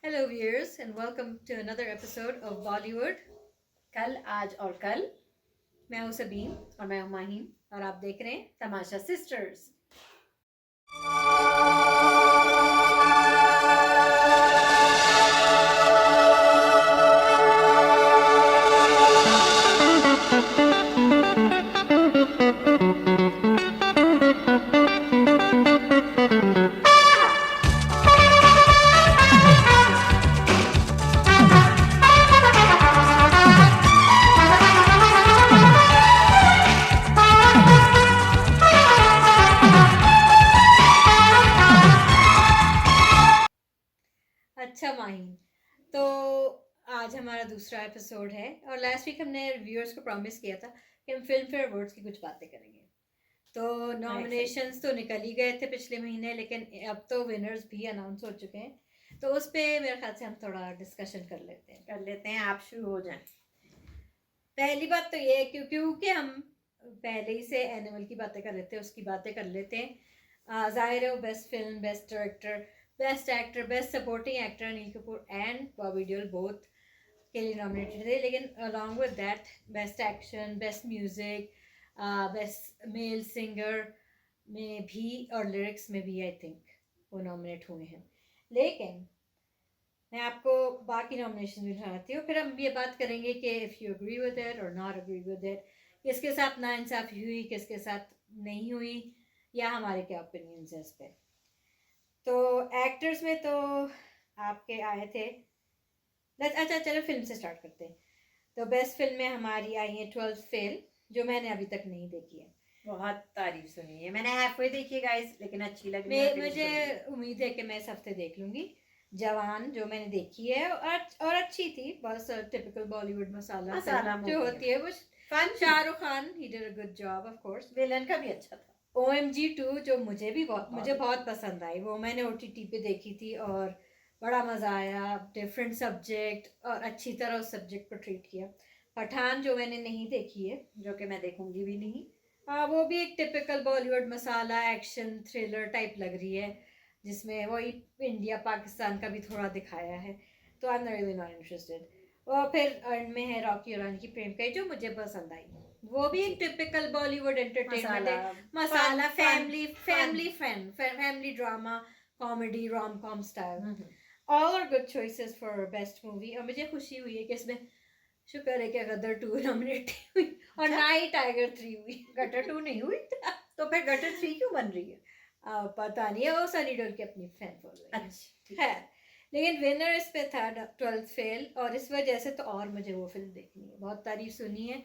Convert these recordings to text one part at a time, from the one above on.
Hello, viewers, and welcome to another episode of Bollywood. कल आज और कल मैं हूं सबीन और मैं हूं माहीम और आप देख रहे हैं तमाशा सिस्टर्स। अच्छा माहिम, तो आज हमारा दूसरा एपिसोड है और लास्ट वीक हमने व्यूअर्स को प्रॉमिस किया था कि हम फिल्म फेयर अवार्ड्स की कुछ बातें करेंगे। तो नॉमिनेशंस तो निकल ही गए थे पिछले महीने, लेकिन अब तो विनर्स भी अनाउंस हो चुके हैं। तो उस पर मेरे ख्याल से हम थोड़ा डिस्कशन कर लेते हैं। आप शुरू हो जाएं। पहली बात तो ये है क्योंकि हम पहले ही से एनिमल की बातें कर लेते हैं, उसकी बातें कर लेते हैं। जाहिर है वो best film, best director, best actor, best supporting actor Anil Kapoor and Bobby Deol both के लिए नॉमिनेटेड थे। लेकिन along with that best action, best music, best male singer में भी और लिरिक्स में भी आई थिंक वो नॉमिनेट हुए हैं। लेकिन मैं आपको बाकी नॉमिनेशन भी दिखाती हूँ, फिर हम ये बात करेंगे कि if you agree with it और नॉट अग्री विद इट, किसके साथ नाइंसाफ़ी हुई, किसके साथ नहीं हुई, या हमारे क्या ओपिनियंस हैं इस पर। तो एक्टर्स में तो आपके आए थे, अच्छा चलो फिल्म से स्टार्ट करते हैं। तो बेस्ट फिल्म में हमारी आई है 12th फेल, जो मैंने अभी तक नहीं देखी है। बहुत तारीफ सुनी है मैंने, हाफवे देखी है गाइस, लेकिन अच्छी लग रही है। मुझे उम्मीद है कि मैं इस हफ्ते देख लूँगी। जवान जो मैंने देखी है और अच्छी थी, बस टिपिकल बॉलीवुड मसाला जो होती है वो fun. Shahrukh Khan he did a good job, of course. Villain का भी अच्छा था। OMG 2 जो मुझे बहुत पसंद आई, वो मैंने OTT पे देखी थी और बड़ा मज़ा आया। डिफरेंट सब्जेक्ट और अच्छी तरह उस सब्जेक्ट को ट्रीट किया। पठान जो मैंने नहीं देखी है, जो कि मैं देखूंगी भी नहीं, वो भी एक टिपिकल बॉलीवुड मसाला एक्शन थ्रिलर टाइप लग रही है, जिसमें वही इंडिया पाकिस्तान का भी थोड़ा दिखाया है। तो I am really not interested. और फिर अर्न में है रॉकी और रानी की प्रेम कहानी, जो मुझे पसंद आई। वो भी एक टिपिकल बॉलीवुड एंटरटेनमेंट है, masala family drama comedy rom com style. All good choices for best movie. और मुझे खुशी हुई है कि इसमें शुक्र है कि गदर 2 नॉमिनेट हुई और ना ही टाइगर 3 हुई। गटर 2 नहीं हुई तो फिर गटर 3 क्यों बन रही है? पता नहीं है, वो सनी देओल की अपनी फैन फॉलोइंग अच्छा है। लेकिन विनर इस पे था 12th फेल, और इस वजह से तो और मुझे वो फिल्म देखनी है, बहुत तारीफ सुनी है।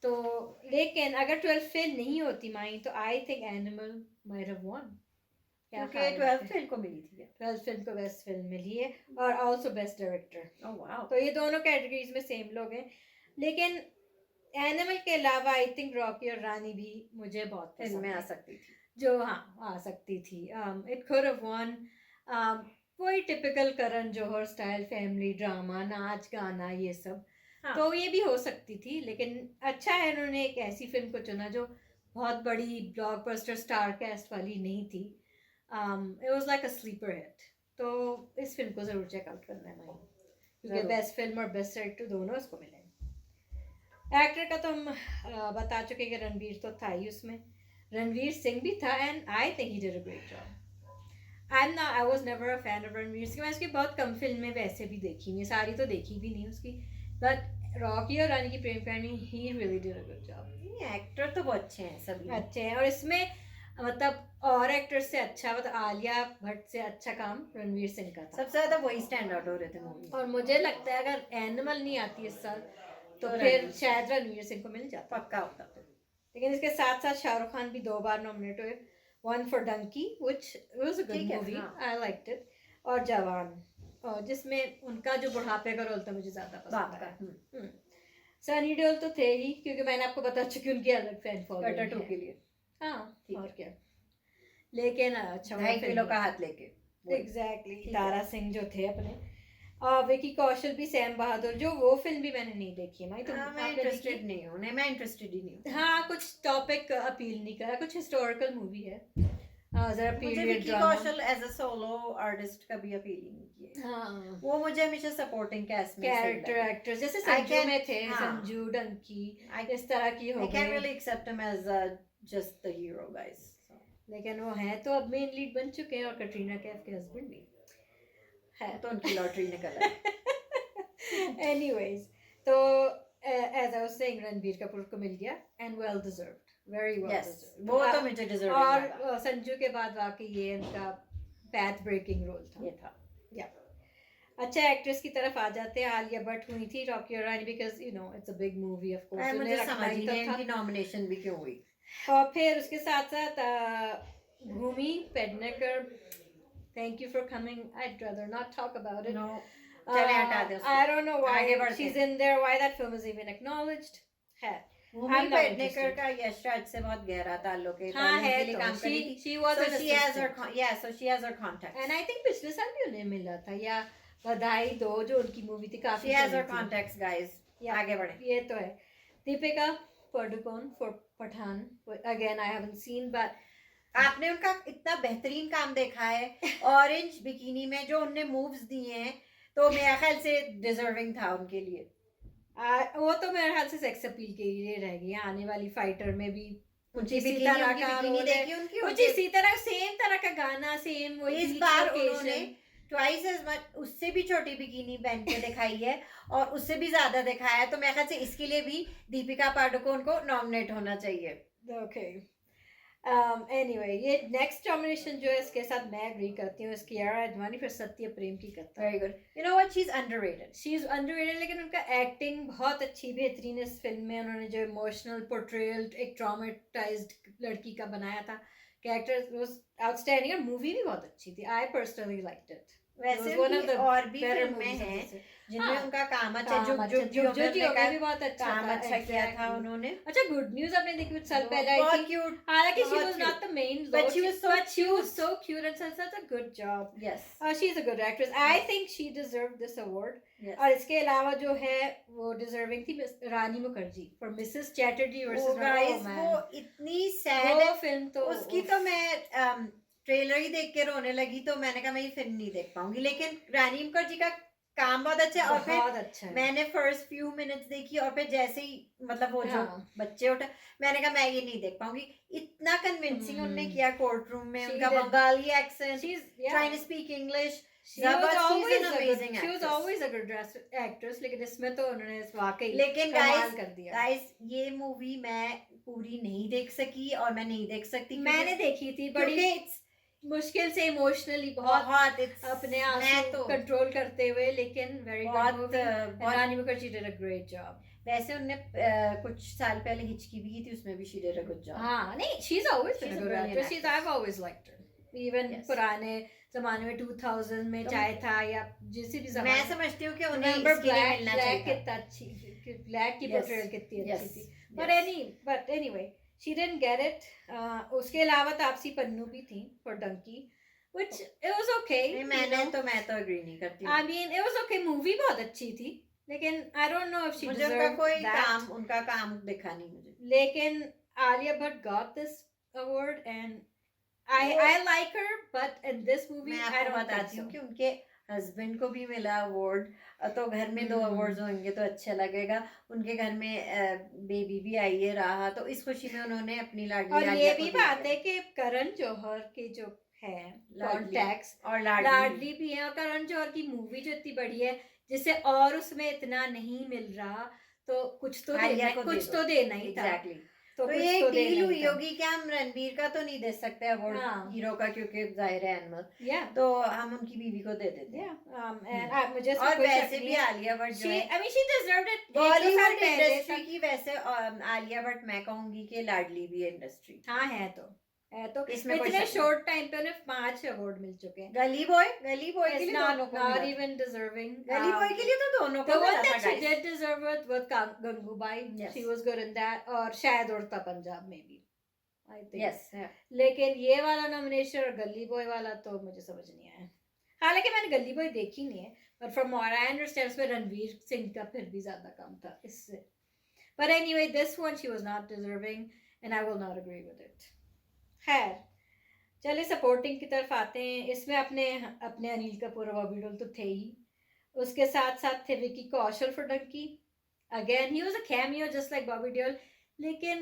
तो लेकिन अगर 12th फेल नहीं होती माई, तो I think animal might have von, क्योंकि 12th फेल को मिली थी। 12th फिल्म को बेस्ट फिल्म मिली है और also best director. Oh wow. तो ये दोनों कैटेगरीज में सेम लोग हैं। लेकिन एनिमल के अलावा आई थिंक रॉकी और रानी भी मुझे बहुत पसंद में आ सकती थी, जो आ सकती थी। It could have von. कोई typical Karan Johar style family drama, नाच गाना, ये सब। तो ये भी हो सकती थी, लेकिन अच्छा है उन्होंने एक ऐसी फिल्म को चुना जो बहुत बड़ी ब्लॉकबस्टर स्टार कास्ट वाली नहीं थी। It was like a sleeper hit. तो इस फिल्म को ज़रूर चेकआउट करना है भाई, क्योंकि बेस्ट फिल्म और बेस्ट डायरेक्टर दोनों इसको मिले। एक्टर का तो हम बता चुके कि रणवीर तो था ही उसमें, रणवीर सिंह भी था and I think he did a great job. I was never a fan of Ranveer Singh. मैं उसकी बहुत कम फिल्में वैसे भी देखी नहीं, सारी तो देखी भी नहीं उसकी, बट रॉकी और रानी की प्रेम कहानी he really did a good job. Actor तो बहुत अच्छे हैं, सभी अच्छे हैं। और इसमें मतलब और एक्टर्स से अच्छा, मतलब आलिया भट्ट से अच्छा काम रणवीर सिंह का था। सबसे ज्यादा वही स्टैंड आउट हो रहे थे मूवी। और मुझे लगता है अगर एनिमल नहीं आती इस साल तो फिर शायद रणवीर सिंह को मिल जाता, पक्का होता। लेकिन इसके साथ साथ शाहरुख खान भी 2 बार नॉमिनेट हुए, one for Dunki which was a good movie, I liked it, और जवान, और जिसमें उनका जो बुढ़ापे का रोल था मुझे ज्यादा पसंद आया। सनी देओल तो थे ही, क्योंकि मैंने आपको बता चुकी उनकी अलग फैन फॉलोइंग है 2 के लिए। हाँ, और क्या। लेकिन अच्छा 2.5 किलो का हाथ लेके एग्जैक्टली तारा सिंह जो थे अपने, विकी कौशल भी, सैम बहादुर, जो वो फिल्म भी मैंने नहीं देखी है। मैं इंटरेस्टेड नहीं हूँ, मैं इंटरेस्टेड ही नहीं हूँ। हाँ, कुछ टॉपिक अपील नहीं करा, कुछ हिस्टोरिकल मूवी है। जरा मुझे period Vicky drama. Kaushal as a solo artist कभी अपील नहीं किए, हाँ, वो मुझे हमेशा सपोर्टिंग कैस्ट में कैरेक्टर एक्टर जैसे I संजू can- में थे, हाँ। संजू डंकी I इस तरह की हो I can't गई, really accept him as just the hero, guys. So. लेकिन वो हैं तो अब मेन लीड बन चुके हैं, और कटरीना कैफ के हस्बैंड भी है। तो उनकी लॉटरी निकल आई। एनीवेज, तो as I was saying, Ranbir Kapoor को मिल गया and well deserved, very well Yes, deserved. वो तो मुझे डिजर्व और लगा। संजू के बाद वाकई ये इनका पैथ ब्रेकिंग रोल था। ये था। अच्छा, एक्ट्रेस की तरफ आ जाते हैं। आलिया भट्ट हुई थी रॉकी और Rani, because you know it's a big movie of course, मुझे समझ ही नहीं इनकी नॉमिनेशन भी क्यों हुई। और फिर उसके साथ साथ Bhumi Pednekar, thank you for coming, I'd rather not talk about it. No, चले हटा दे उसको। I don't know why आगे बढ़ते she's हैं। in there, why that film is even acknowledged. है भूमि I'm not पेडनेकर interested. का यश राज से बहुत गहरा ताल्लुक है। हाँ तालीम है के लिए तो, काम करी थी। she was So an she has her assistant. so she has her contacts. And I think पिछले साल भी उन्हें मिला था, या बधाई दो जो उनकी मूवी थी काफी She has चली her थी। contacts, guys. Yeah. आगे बढ़े। ये तो है। Deepika Padukone for Pathaan, again I haven't seen, but आपने उनका इतना बेहतरीन काम देखा है ऑरेंज बिकिनी में, जो उनने मूव्स दिए हैं, तो मेरे ख्याल से डिजर्विंग था उनके लिए। वो तो मेरे ख्याल से सेक्स अपील के लिए रह गई। आने वाली फाइटर में भी कुछ उनकी इसी बिकिनी तरह का देखी उनकी कुछ इसी तरह, सेम तरह का गाना, सेम वही इस beach बार location। उन्होंने ट्वाइस एज मच, उससे भी छोटी बिकिनी पहन के दिखाई है और उससे भी ज्यादा दिखाया है, तो मेरे ख्याल से इसके लिए भी दीपिका पादुकोण को नॉमिनेट होना चाहिए। ओके, एनीवे, ये नेक्स्ट नॉमिनेशन जो है इसके साथ मैं एग्री करती हूँ, इसकी कियारा आडवाणी फिर सत्य प्रेम की करता है। Very good. You know what, she is underrated. She is underrated, लेकिन उनका एक्टिंग बहुत अच्छी बेहतरीन है इस फिल्म में। उन्होंने जो इमोशनल पोर्ट्रेयल एक ट्रॉमेटाइज्ड लड़की का बनाया था, कैरेक्टर वाज आउटस्टैंडिंग, और मूवी भी बहुत अच्छी थी। I personally liked it. वैसे one of भी the और भी better फिल्में movies of हैं this year. जिनमें हाँ, उनका काम अच्छा, काम अच्छा, जो भी बहुत अच्छा काम था, अच्छा किया था exactly. उन्होंने। अच्छा, गुड न्यूज आपने देखी कुछ साल पहले आई बहुत थी, क्यूट। हालांकि she बहुत was cute. not the main But role, she was so she was so cute and such a good job. Yes. She's a good actress. I think she deserved this award. Yes. और इसके अलावा जो है वो deserving थी रानी Mukherjee for Mrs Chatterjee वो versus guys, वो इतनी सैड है। वो फिल्म तो उसकी तो मैं ट्रेलर ही देख के रोने लगी, तो मैंने कहा मैं ये फिल्म नहीं देख पाऊंगी, लेकिन रानी मुखर्जी का काम बहुत अच्छा है। और फिर बहुत अच्छा है। मैंने फर्स्ट फ्यू मिनट्स देखी और फिर जैसे ही मतलब वो जो हाँ। बच्चे उठे, मैंने कहा मैं ये नहीं देख पाऊंगी। इतना कन्विंसिंग उन्होंने किया कोर्ट रूम में, She उनका did. Bengali accent, She's trying to speak English. She was She's always an a good, amazing she was actress. always a good actress, लेकिन इसमें तो उन्होंने वाकई लेकिन कमाल कर दिया। गाइस ये मूवी मैं पूरी नहीं देख सकी और मैं नहीं देख सकती। मैंने देखी थी, बड़ी मुश्किल से इमोशनली बहुत अपने आंसू तो कंट्रोल करते हुए, लेकिन वेरी गुड मूवी। बहुत Rani Mukherjee did a great job. वैसे उनने कुछ साल पहले हिचकी भी की थी, उसमें भी she did a good job. हाँ, नहीं, she is always She's been a a good brilliant actress. She is, I have always liked her, even Yes. पुराने जमाने में 2000 में चाहे था या जिस भी मैं जमाने समझती हूँ कि उन्हें Remember इसके लिए Black, मिलना Black चाहिए था। कितना अच्छी, Black की Yes. पोर्ट्रेयल कितनी अच्छी Yes. थी। But anyway, she didn't get it. उसके अलावा तापसी पन्नू भी थी for Donkey, which it was okay. नहीं, मैं तो एग्री नहीं करती। I mean, it was okay. Movie बहुत अच्छी थी, लेकिन I don't know if she मुझे उनका deserved कोई that. उनका काम दिखा नहीं मुझे। लेकिन Alia Bhatt got this award and I like her, but in this movie मैं I आपको don't think बताती हूँ so. कि उनके हस्बैंड को भी मिला अवार्ड, तो घर में 2 अवार्ड्स होंगे तो अच्छा लगेगा। उनके घर में बेबी भी आई है रहा, तो इस खुशी में उन्होंने अपनी लाडली और आलिया ये को भी दे बात दिया। है कि करण जौहर के जो है लाडली। कॉन्टैक्ट्स और लाडली भी है, और करण जौहर की मूवी जो इतनी बड़ी है जिससे और उसमें इतना नहीं मिल रहा, तो कुछ तो आलिया देना, को दे कुछ दो। तो देना ही था। एग्जैक्टली। तो तो कुछ ये तो डील देना हुई ही था। होगी कि हम रणबीर का तो नहीं दे सकते अवार्ड हाँ। हीरो का, क्योंकि जाहिर है एनिमल, Yeah. तो हम उनकी बीवी को दे देते हैं। and मुझे इसमें और कोई शक वैसे नहीं भी है। आलिया भट्ट जो है I mean, she deserved it। Bollywood पहले इंडस्ट्री तक- की, वैसे आलिया भट्ट मैं कहूंगी कि लाडली भी इंडस्ट्री। हाँ है तो इसमें कोई इतने शक शॉर्ट टाइम पे उन्हें 5 अवार्ड मिल चुके हैं। गली बॉय के लिए दोनों को not मिला। even deserving। गली बॉय के लिए तो दोनों The को one मिला था that she guys। did deserve it was Gangubai. Yes. She was good in that. और शायद उड़ता पंजाब में भी, I think. Yes, yeah. लेकिन ये वाला नॉमिनेशन और गली बॉय वाला तो मुझे समझ नहीं आया। हालांकि मैंने गली बॉय देखी नहीं है, but from what I understand उसमें रणवीर सिंह का फिर भी ज्यादा काम था इससे। But anyway, this one she was not deserving and I will not agree with it. खैर, चलिए सपोर्टिंग की तरफ आते हैं। इसमें अपने अपने अनिल कपूर और बॉबी देओल तो थे ही, उसके साथ साथ थे Vicky Kaushal for Dunki. Again he was a cameo just like Bobby Deol, लेकिन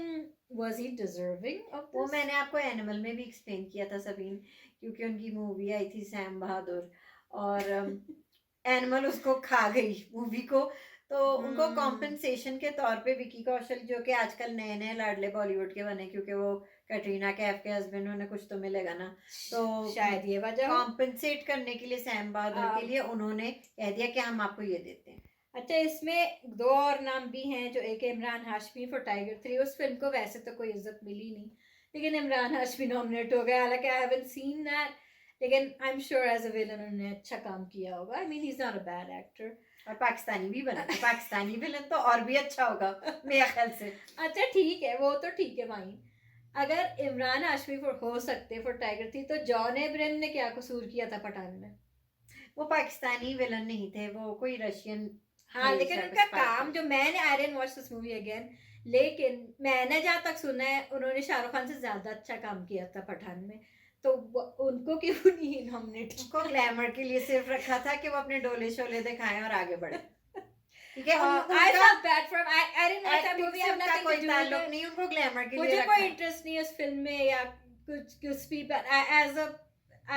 वाज ही डिजर्विंग ऑफ वो दिस? मैंने आपको एनिमल में भी एक्सप्लेन किया था सबीन, क्योंकि उनकी मूवी आई थी सैम बहादुर, और एनिमल उसको खा गई मूवी को, तो उनको कॉम्पेंसेशन के तौर पे विकी कौशल, जो कि आजकल नए नए लाडले बॉलीवुड के बने, क्योंकि वो कटरीना कैफ के हस्बैंड, उन्हें कुछ तो मिलेगा ना, तो शायद ये वजह हो। कॉम्पेंसेट करने के लिए सैम बहादुर के लिए उन्होंने कह दिया कि हम आपको ये देते हैं। अच्छा, इसमें दो और नाम भी हैं, जो एक इमरान हाशमी फॉर टाइगर 3। उस फिल्म को वैसे तो कोई इज्जत मिली नहीं, लेकिन इमरान हाशमी नॉमिनेट हो गया। हालांकि आई हैवंट सीन दैट, लेकिन I am sure as a villain उन्होंने अच्छा काम किया होगा। I mean he is not a bad actor. और पाकिस्तानी भी बना, तो पाकिस्तानी विलन तो और भी अच्छा होगा मेरे ख्याल से। अच्छा ठीक है, वो तो ठीक है भाई। अगर इमरान हाशमी हो सकते फॉर टाइगर 3, तो जॉन एब्राहम ने क्या कसूर किया था पठान में? वो पाकिस्तानी विलन नहीं थे, वो कोई रशियन। हाँ, लेकिन उनका काम, जो मैंने आई didn't watch this movie again, लेकिन मैंने जहाँ तक सुना है उन्होंने शाहरुख खान से ज्यादा अच्छा काम किया था पठान में, तो उनको क्यों नहीं नॉमिनेट किया? उनको ग्लैमर के लिए सिर्फ रखा था कि वो अपने डोले शोले दिखाएं और आगे बढ़े। ठीक है, I felt bad for him. I didn't watch that acting movie. से I have उनका nothing कोई to do with ताल्लुक it. नहीं, उनको ग्लैमर के लिए मुझे रखा कोई है। इंटरेस्ट नहीं है उस फिल्म में या कुछ भी, but as a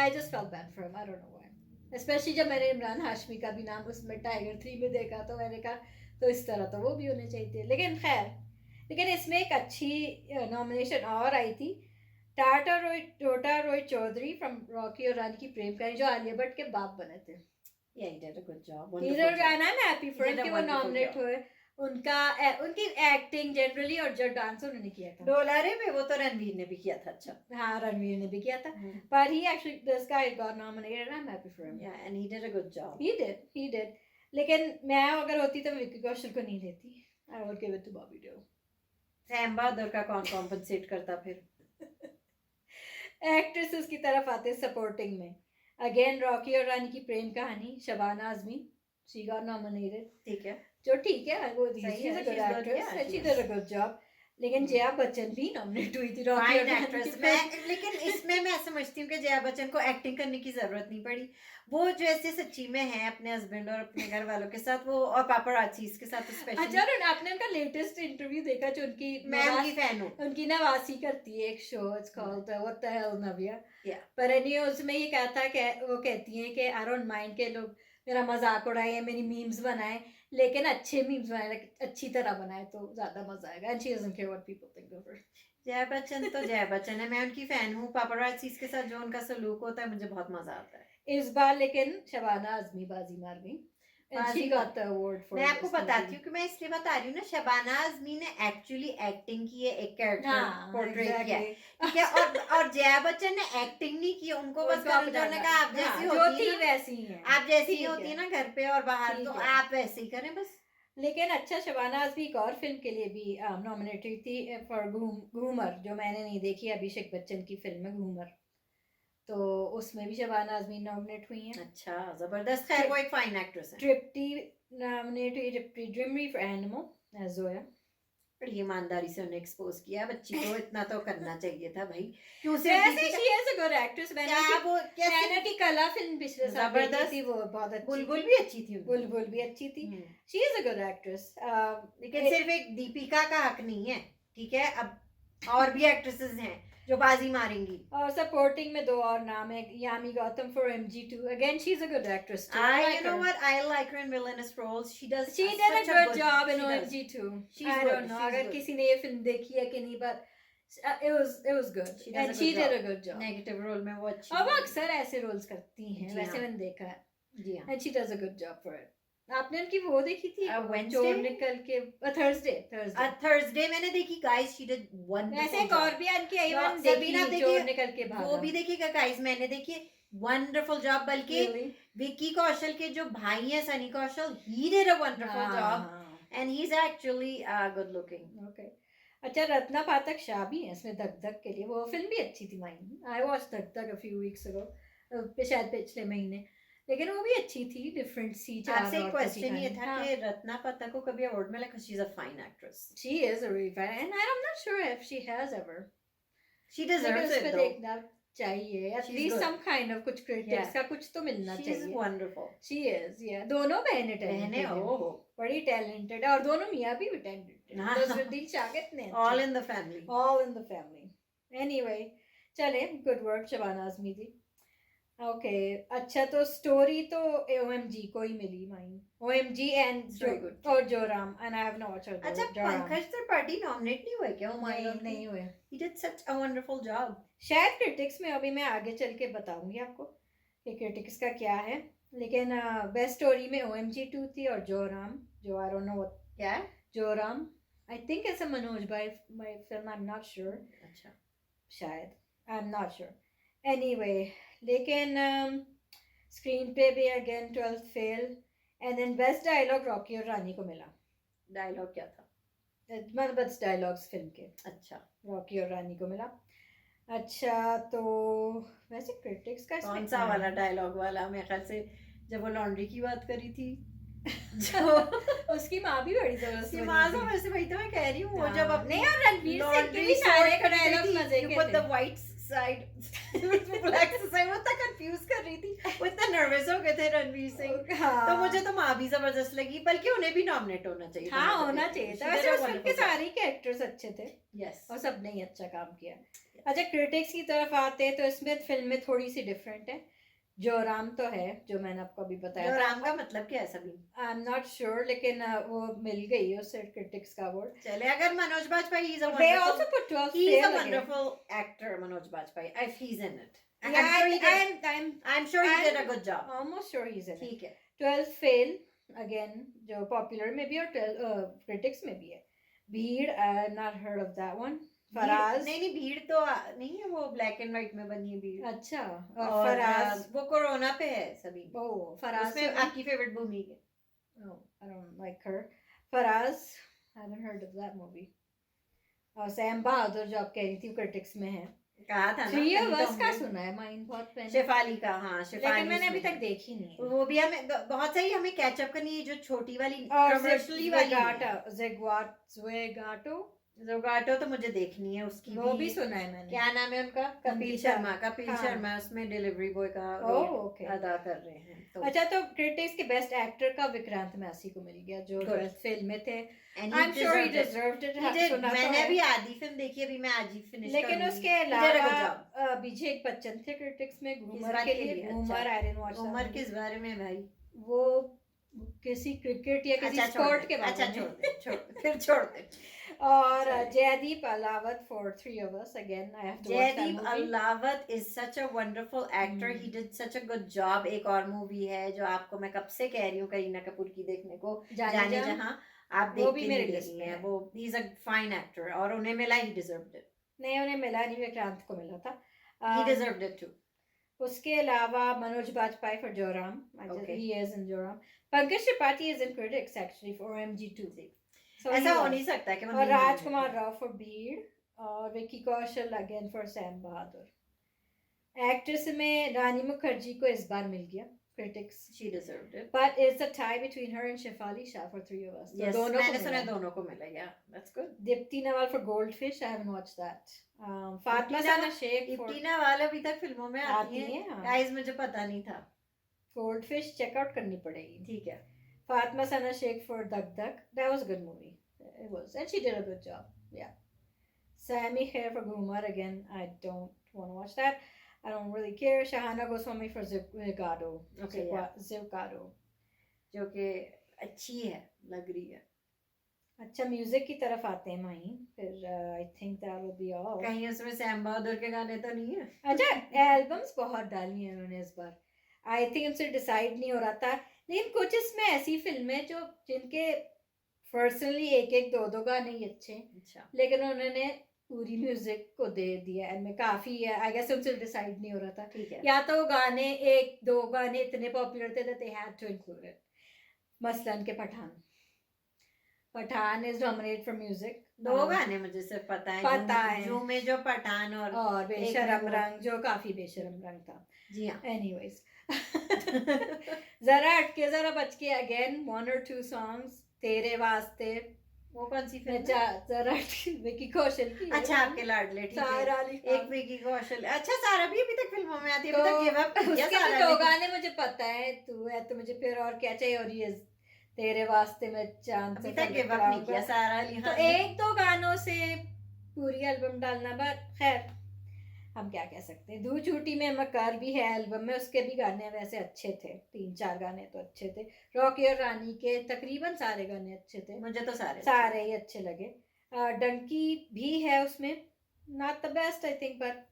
I just felt bad for him. I don't know why. Especially जब मैंने इमरान हाशमी का भी नाम उसमें टाइगर 3 में देखा, तो मैंने कहा तो इस तरह तो वो भी होने चाहिए थे। लेकिन खैर, लेकिन इसमें एक अच्छी नॉमिनेशन और आई थी, टोटा रॉय चौधरी फ्रॉम रॉकी और रानी की प्रेम कहानी, जो आलिया भट्ट के बाप बने थे। Yeah, he did a good job. He Wonderful did, job. and I'm happy for He him did a कि वो wonderful नॉमिनेट job. हुए। उनकी एक्टिंग जनरली, और जो डांस उन्होंने किया था, डोलारे में वो तो रणवीर ने भी किया था अच्छा। हाँ रणवीर ने भी किया था, but he actually, this guy got nominated and I'm happy for him. Yeah, and he did a good job. He did. लेकिन मैं अगर होती तो विक्की कौशल को नहीं देती। I would give it to Bobby Deol. Sam Bahadur का कौन कॉम्पेंसेट करता फिर? एक्ट्रेसेस की तरफ आते हैं सपोर्टिंग में। अगेन रॉकी और रानी की प्रेम कहानी, Shabana Azmi, she got nominated. ठीक है, जो ठीक है, वो सही she's है, a good she's good, actress yeah, and she she did a good job. लेकिन जया बच्चन भी नॉमिनेट हुई थी रॉकी और फाइन रानी एक्ट्रेस। की मैं प्रेम। लेकिन इसमें मैं समझती हूँ कि जया बच्चन को एक्टिंग करने की जरूरत नहीं पड़ी। वो जो ऐसे सच्ची में है अपने हस्बैंड और अपने घर वालों के साथ, वो और पापराजीज के साथ स्पेशली। अच्छा, और आपने उनका लेटेस्ट इंटरव्यू देखा जो उनकी मैं उनकी फैन हूँ। उनकी नवासी करती है एक show, it's called what the hell Navya. Yeah. पर एनी उसमें ये कहा था कि वो कहती हैं कि आई डोंट माइंड के लोग मेरा मजाक उड़ाए, मेरी मीम्स बनाए, लेकिन अच्छे मीम्स बनाए, अच्छी तरह बनाए तो ज्यादा मजा आएगा। And she doesn't care what people think of her. Jaya Bachchan तो जया बच्चन है, मैं उनकी फैन हूँ। पापराजीज के साथ जो उनका सलूक होता है मुझे बहुत मजा आता है। इस बार लेकिन शबाना आजमी बाजी मार गई, and she got the award for मैं आपको this बताती movie. हूँ कि मैं इसलिए बता रही हूँ ना, शबाना आजमी ने एक्चुअली एक्टिंग की है, एक कैरेक्टर हाँ, पोर्ट्रेट किया है, exactly. ठीक है। और जया बच्चन ने एक्टिंग नहीं की, उनको बस करण जौहर ने कहा आप जैसी जो होती थी है ना, वैसी ही है, आप जैसी ठीक होती है। है ना घर पे और बाहर, ठीक तो है। आप वैसे ही करें बस। लेकिन अच्छा, शबाना आजमी एक और फिल्म के लिए भी नॉमिनेट हुई थी फॉर घूमर, जो मैंने नहीं देखी, अभिषेक बच्चन की फिल्म है घूमर, तो उसमें भी शबाना आजमी नॉमिनेट हुई हैं। अच्छा, जबरदस्त है, वो एक फाइन एक्ट्रेस है। ट्रिप्टी नॉमिनेट हुई, Tripti ड्रीमरी for animal as Zoya. बड़ी ईमानदारी से उन्हें एक्सपोज किया बच्ची को, इतना तो करना चाहिए था भाई। क्यों से ऐसे she is a good actress. मैंने की कला फिल्म पिछले साल जबरदस्त थी, वो बहुत अच्छी। बुलबुल भी अच्छी थी, बुलबुल भी अच्छी थी। She is a good actress. लेकिन सिर्फ एक दीपिका का हक नहीं है, ठीक है। अब और भी एक्ट्रेसेस हैं जो बाजी मारेंगी। और सपोर्टिंग में दो और नाम है, Yami Gautam for MG2, again she is a good actress too. You know what, I like her in villainous roles. She did a good job in OMG2. I don't know अगर good. किसी ने ये फिल्म देखी है कि नहीं, but it was good and she did a good job. Negative role में वो अच्छी और वो अक्सर ऐसे रोल्स करती हैं, जी वैसे हाँ। मैंने देखा है, जी हाँ। and she does a good job for it. आपने उनकी वो देखी थी Wednesday? चोर निकल के, थर्सडे मैंने देखी गाइस, शी डिड वंडरफुल। वैसे एक और भी उनकी आई No, वन सबीना देखी, देखी चोर है। निकल के भागा, वो भी देखिएगा गाइस, मैंने देखी वंडरफुल जॉब। बल्कि Really? विक्की कौशल के जो भाई हैं सनी कौशल, he did a wonderful job and he's actually good looking. Okay. अच्छा, रत्ना पाठक शाह भी है इसमें धक धक के लिए, वो फिल्म भी अच्छी थी माइन। आई वॉच धक धक a few weeks ago, शायद पिछले महीने, लेकिन वो भी अच्छी थी, डिफरेंट सी। आपसे एक क्वेश्चन ये था कि रत्ना पाठक को कभी अवार्ड मिला? because she's a fine actress. She is a really fine, and I'm not sure if she has ever. She deserves it though. चाहिए, She's at least good. Some kind of कुछ क्रिटिक्स Yeah. का कुछ तो मिलना She is चाहिए. wonderful. शी इज, या दोनों बहनें बहनें talented हैं, ओहो बड़ी टैलेंटेड है, और दोनों मियाँ भी talented हैं. हाँ. नजरुद्दीन शागिद ने all in the family. all in the family. Anyway, चले, good work Shabana Azmi ji. Okay, अच्छा तो स्टोरी तो OMG को ही मिली mine. OMG and Very good. और Joram, and I have not watched अच्छा पंकज त्रिपाठी नॉमिनेट नहीं हुए क्या हुमायूं नहीं नहीं हुए. He did such a wonderful job. शायद क्रिटिक्स में, अभी मैं आगे चल के बताऊंगी आपको कि क्रिटिक्स का क्या है, लेकिन बेस्ट स्टोरी में OMG 2 थी और जोराम, जो आई डोंट नो व्हाट. क्या है? Joram I think it's a Manoj भाई film, I am not sure. अच्छा शायद, I am not sure. Anyway, लेकिन स्क्रीन पे भी again 12th Fail, and then best dialogue Rocky और रानी को मिला. डायलॉग क्या था? मतलब बेस्ट डायलॉग्स फिल्म के अच्छा रॉकी और रानी को मिला. अच्छा तो वैसे क्रिटिक्स का कौन इसमें सा क्या वाला है? डायलॉग वाला? मेरे ख्याल से जब वो लॉन्ड्री की बात करी थी जो उसकी माँ भी बड़ी जबरदस्त उसकी बनी माँ थी. से वैसे वही तो मैं कह रही हूँ वो हाँ, जब अपने नहीं, और रणवीर सिंह के लॉन्ड्री भी सारे सारे डायलॉग मजे यू के पुट थे. The white side black side, वो इतना कंफ्यूज कर रही थी, वो इतना नर्वस हो गए थे रणवीर सिंह. हाँ, तो मुझे तो माँ भी जबरदस्त लगी, बल्कि उन्हें भी नॉमिनेट होना चाहिए था. हाँ होना चाहिए था. वैसे उस फिल्म के सारे कैरेक्टर्स अच्छे थे यस और सबने ही अच्छा काम किया. अच्छा क्रिटिक्स की तरफ आते हैं तो इसमें फिल्म में थोड़ी सी डिफरेंट है. जोराम तो है, जो मैंने आपको अभी बताया जो था. राम का मतलब क्या है सभी? आई एम नॉट श्योर, लेकिन वो मिल गई है उसे क्रिटिक्स का अवार्ड. चले अगर Manoj Bajpayee he is a They wonderful also put 12th he is fail a again. wonderful actor, Manoj Bajpayee, if he's in it. Yeah, I'm sure he did. I'm I'm sure he did a I'm good job. almost sure he's in it. ठीक है. 12th fail again, जो popular में भी और critics में भी है. Bheed, I have not heard of that one. Faraz, नहीं नहीं भीड़ तो नहीं है, वो ब्लैक एंड व्हाइट में बनी है भीड़. अच्छा, और फराज, वो कोरोना पे है सभी. ओ फराज उसमें आपकी फेवरेट भूमि है. Oh, I don't like her. Faraz, I haven't heard of that movie. और सैम बहादुर जो आप कह रही थी क्रिटिक्स में है. कहा था ना. थ्री कहीं तो अवर्स का हमने- सुना है माइन बहुत पहले, शेफाली का. हाँ शेफाली, लेकिन मैंने अभी उसमें तक देखी नहीं है. वो भी हमें बहुत सही, हमें कैचअप करनी है. जो छोटी वाली और कमर्शियली वाली ज़ेगाटो, जोगाटो तो मुझे देखनी है. उसकी वो भी सुना है मैंने. क्या नाम है उनका? कपिल हाँ. शर्मा उसमें डिलीवरी बॉय का ओह रोल ओके. अदा कर रहे हैं. तो अच्छा तो क्रिटिक्स के बेस्ट एक्टर का विक्रांत मैसी को मिल गया, जो Good. फिल्म में थे. and I am sure he deserved it. Deserved it. He did. मैंने भी आधी फिल्म देखी, अभी मैं आज ही फिनिश लेकिन उसके अलावा अभिषेक बच्चन थे क्रिटिक्स में घूमर बात के के लिए. लिए, घूमर, अच्छा. I didn't watch that. Umar किस बारे में भाई? वो किसी क्रिकेट या किसी अच्छा छोड़ स्पोर्ट दे. के बारे अच्छा में. छोड़ दे फिर छोड़ दे. और Sorry. Jaideep Ahlawat for three of us, again I have to watch that Jaideep movie. Ahlawat is such a wonderful actor. Hmm. He did such a good job. एक और मूवी है जो आपको मैं कब से कह रही हूँ करीना कपूर की देखने को, जाने जहाँ. आप वो देख भी के मेरे नहीं लिस्ट देखी में है. है. वो he is a fine actor और उन्हें मिला, he deserved it. नहीं उन्हें मिला नहीं, विक्रांत को मिला था. He deserved it too. उसके अलावा Manoj Bajpayee for Joram. Okay. He is in Joram. Pankaj Tripathi is in critics actually for OMG 2. So he ऐसा हो was. नहीं सकता कि और राजकुमार राव फॉर भीड़, और Vicky Kaushal again for Sam Bahadur. Actress में रानी मुखर्जी को इस बार मिल गया critics, she deserved it. but it's a tie between her and Shefali Shah for three of us. तो Yes, दोनों को मैंने सुना मिला. दोनों को मिला. Yeah, that's good. Deepti Nawal for Goldfish, I haven't watched that. Fatima इप्तीना- Sana Sheikh for इप्तीना वाला अभी तक फिल्मों में आती आती है. है. हाँ. गाइस मुझे पता नहीं था. Goldfish चेकआउट करनी पड़ेगी. ठीक है. Fatma Sana Sheikh for Dug Dug. That was a good movie. It was. And she did a good job. Yeah. Sammy Khair for Ghumar again. I don't want to watch that. I don't really care. Shahana Goswami for Zivgado. Okay, yeah. Zivgado. जो कि अच्छी है, लग रही है. अच्छा music की तरफ आते हैं माही. फिर I think that will be all. कहीं उसमें सैम बहादुर के गाने तो नहीं है? अच्छा एल्बम्स बहुत डाली हैं उन्होंने इस बार. आई थिंक उनसे डिसाइड नहीं हो रहा था, लेकिन कुछ इसमें ऐसी फिल्में जो जिनके पर्सनली एक एक दो दो गाने ही अच्छे हैं, अच्छा. लेकिन उन्होंने पूरी म्यूजिक को दे दिया. एंड काफी है, आई गेस उनसे डिसाइड नहीं हो रहा था. ठीक है. या तो वो गाने एक दो गाने इतने पॉपुलर थे that they had to include it. मसलन के Pathaan is nominated for music. दो गाने मुझे सिर्फ पता है. जूम में जो पठान और बेशरम वो- रंग, जो काफी बेशरम रंग था. जी हाँ. एनीवेज जरा हटके जरा बच के अगेन 1 or 2 सॉन्ग्स. तेरे वास्ते वो कौन सी मैं फिल्म है? जरा विकी कौशल की है। अच्छा, आपके लाडले, ठीक है। सारा अली एक खान। विकी कौशल, अच्छा सारा भी अभी तक फिल्मों में आती है, तो अभी तक गिव अप नहीं किया उसके भी सारा दो ने। गाने मुझे पता है, तू है तो मुझे फिर और क्या चाहिए, और ये तेरे वास्ते मैं चांद अभी से तक फलक गिव पे अप नहीं आऊंगा। किया सारा अली तो खान ने। एक दो गानों से पूरी एल्बम डालना, बट खैर हम क्या कह सकते हैं। दू छूटी में मकार भी है एल्बम में, उसके भी गाने वैसे अच्छे थे, 3-4 गाने तो अच्छे थे। रॉकी और रानी के तकरीबन सारे गाने अच्छे थे, मुझे तो सारे सारे ही अच्छे लगे। डंकी भी है उसमें, not the best I think, पर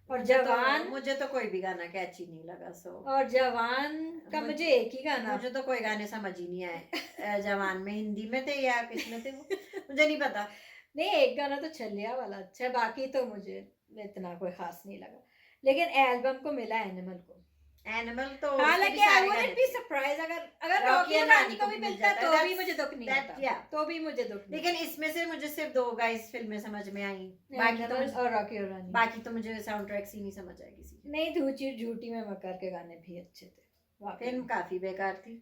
और जवान, मुझे तो कोई भी गाना कैची नहीं लगा, सो और जवान का मुझे- मुझे एक ही गाना, मुझे तो कोई गाने समझ ही नहीं आए। जवान में हिंदी में थे या किस में थे वो, मुझे नहीं पता। नहीं एक गाना तो छलिया वाला अच्छा है, बाकी तो मुझे इतना कोई खास नहीं लगा। लेकिन एल्बम को मिला एनिमल को। एनिमल तो उसके भी हालांकि आई सारे वुडंट गाने बी थे। सरप्राइज अगर अगर रॉकी रॉकी और और रानी को भी मिल मिलता जाता तो है, भी मुझे दुख नहीं that- आता, yeah. तो भी मुझे दुख नहीं लेकिन इसमें से मुझे सिर्फ 2 गाइस फिल्में समझ में आई, बाकी तो एनिमल और रॉकी और रानी। बाकी तो मुझे साउंड ट्रैक्स ही नहीं समझ आए किसी के। नहीं धूची झूठी में मकर के गाने भी अच्छे थे वाकई फिल्म में। काफी बेकार थी।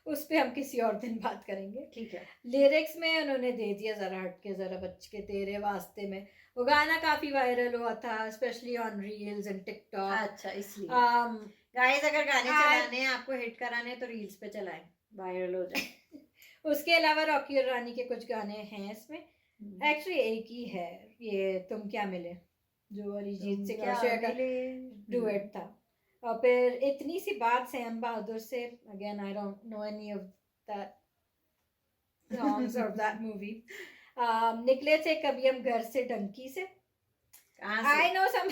उस पे हम किसी और दिन बात करेंगे। ठीक है। लिरिक्स में उन्होंने दे दिया जरा हट के जरा बच के तेरे वास्ते में, वो गाना काफी वायरल हुआ था specially on reels and TikTok. अच्छा, इसलिए गाइस अगर गाने चलाने हैं, आपको हिट कराने हैं, तो रील्स पे चलाएं, वायरल हो जाए। उसके अलावा रॉकी और रानी के कुछ गाने हैं इसमें, एक्चुअली एक ही है, ये तुम क्या मिले, जो अरिजीत सिंह और श्रेया का डुएट था। और फिर इतनी सी बात सैम बहादुर से, again I don't know any of that songs of that movie. निकले थे कभी हम घर से डंकी से, आई नो सम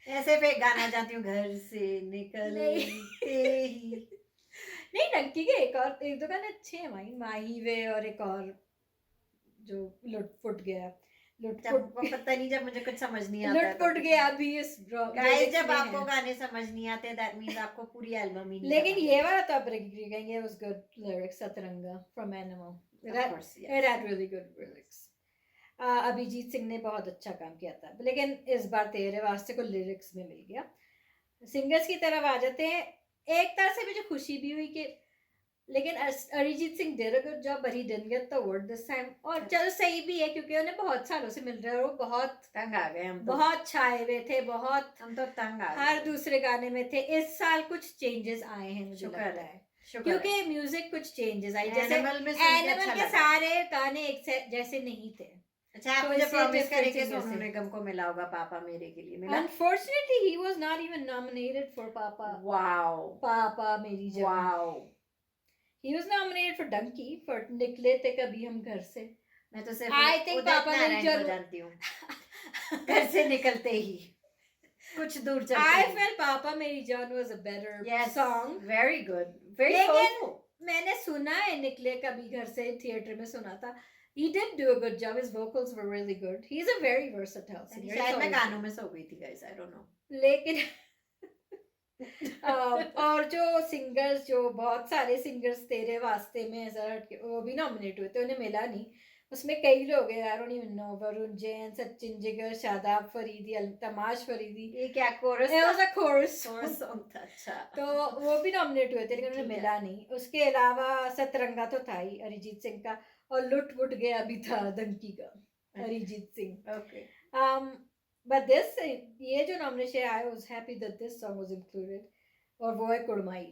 ऐसे पे गाना जाती हूँ, घर से निकलते ही। नहीं डंकी के एक दो गाने अच्छे हैं भाई, माही वे और एक और जो लुटपुट गया, पता नहीं, जब मुझे कुछ समझ नहीं आता लुटपुट गया भी इस गाइस, जब आपको गाने समझ नहीं आते दैट मींस आपको पूरी एल्बम ही नहीं। लेकिन ये वाला तो आप कहेंगे was good lyrics, Satranga from Animal, it had really good lyrics. Abhijeet Singh ने बहुत अच्छा काम किया था, लेकिन इस बार तेरे वास्ते को लिरिक्स में मिल गया। सिंगर्स की तरफ आ जाते हैं, एक तरह से मुझे खुशी भी हुई कि, लेकिन Arijit Singh did a good job but he didn't get the award this time। और चलो सही भी है क्योंकि उन्हें बहुत सालों से मिल रहा है, वो बहुत तंग आ गए हम तो, बहुत छाए हुए थे, बहुत हम तो तंग आ गए, हर दूसरे गाने में थे। इस साल कुछ चेंजेस आए हैं मुझे शुक्र लगता है, है, क्योंकि म्यूजिक कुछ चेंजेस आई, जैसे एनिमल में सुन के एनिमल अच्छा के लगा। सारे गाने एक जैसे नहीं थे। अच्छा, आप तो मुझे इससे प्रॉमिस different करें कि singer सोनू से। निगम को मिला होगा पापा मेरे के लिए, मिला? Unfortunately, he was not even nominated for wow, पापा मेरी जान। Wow. He was nominated for Donkey, for निकले थे कभी हम घर से। मैं तो सिर्फ I think उदित पापा मेरी नारायण जान को जानती हूँ। घर से निकलते ही कुछ दूर चलते I ही। felt पापा मेरी जान was a better Yes, song। very good, very लेकिन soulful। मैंने सुना है निकले कभी घर से, थिएटर में सुना था। He did do a good job. His vocals were really good. He's a very versatile singer. शायद मैं गानों में सो गई थी गाइस, आई डोंट नो। लेकिन और जो सिंगर्स, जो बहुत सारे सिंगर्स तेरे वास्ते में जरा वो भी नॉमिनेट हुए थे, उन्हें मिला नहीं। उसमें कई लोग हैं, I don't even know, Varun Jain, Sachin Jigar, Shadab Faridi, Tamash Faridi. ये क्या chorus It was a chorus song था? अच्छा, तो वो भी नॉमिनेट हुए थे, लेकिन उन्हें मिला नहीं। उसके अलावा सतरंगा तो था ही अरिजीत सिंह का, और लुट वुट गया भी था डंकी का, Arijit Singh. Okay. But this, ये जो नॉमिनेशन आया, was happy that this song was included। और वो है कुड़माई,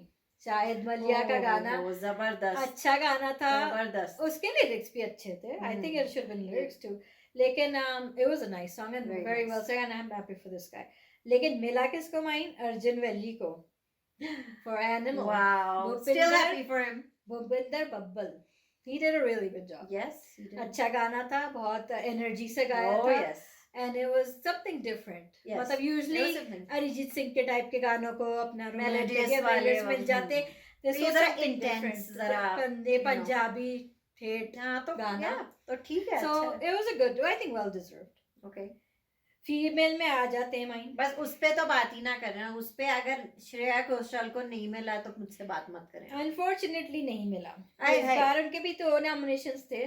शाहिद मलिया का गाना, जबरदस्त, अच्छा गाना था, जबरदस्त। उसके लिरिक्स भी अच्छे थे। I think it should have been lyrics too। लेकिन it was a nice song and very well sung and I'm happy for this guy। लेकिन मिला किसको माइन? अर्जुन वैली को for Animal। Wow, still happy for him। Bhupinder Babbal, he did a really good job। Yes, he did। अच्छा गाना था, बहुत energy से गाया Oh था। yes, and it was something different। yes। मतलब usually अरिजीत सिंह के टाइप के गानों को अपना Melodious romantic वाले मिल जाते, this ये was जरा something intense, different, जरा, कंदे you know। पंजाबी ठेठ हाँ तो गाना, तो ठीक है, so अच्छा। it was a good, I think well deserved। Okay। Female में आ जाते हैं माइन, बस उस पे तो बात ही ना करना, उस पे अगर श्रेया घोषाल को नहीं मिला तो मुझसे बात मत करें। अनफॉर्चुनेटली नहीं मिला। आय इस हाय। बार उनके भी 2 नॉमिनेशंस थे,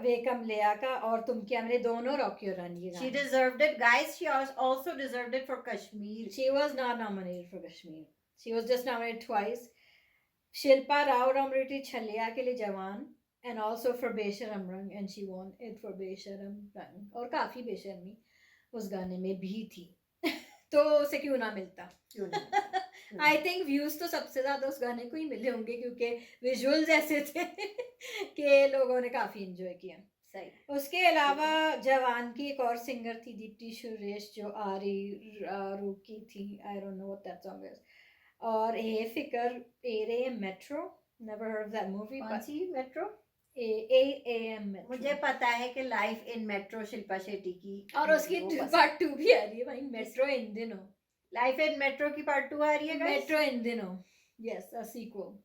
वेकम लिया का और तुम क्या मिले, दोनों रॉकी और रानी के She गाने। deserved it, guys। She also deserved it for Kashmir। She was not nominated for Kashmir। She was just nominated twice। Shilpa Rao nominated छलिया के लिए जवान, एंड ऑल्सो फॉर बेशरम रंग, and she won it for बेशरम रंग, और काफ़ी बेशर्मी उस गाने में भी थी। तो उसे क्यों ना मिलता। क्यों नहीं आई थिंक व्यूज तो सबसे ज्यादा उस गाने को ही मिले होंगे, क्योंकि विजुअल्स ऐसे थे कि लोगों ने काफी एंजॉय किया। सही। उसके अलावा जवान की एक और सिंगर थी दीप्ति सुरेश, जो आरी रू की थी, I don't know what that song is. और ए फिकर array metro, never heard of that movie. कौन सी मेट्रो? Am metro. मुझे पता है कि life in metro Shilpa Shetty की, और उसकी पार्ट 2 भी आ रही है भाई, मेट्रो इन दिनों। लाइफ इन मेट्रो की पार्ट 2 आ रही है guys? मेट्रो इन दिनों, यस, अ सीक्वल।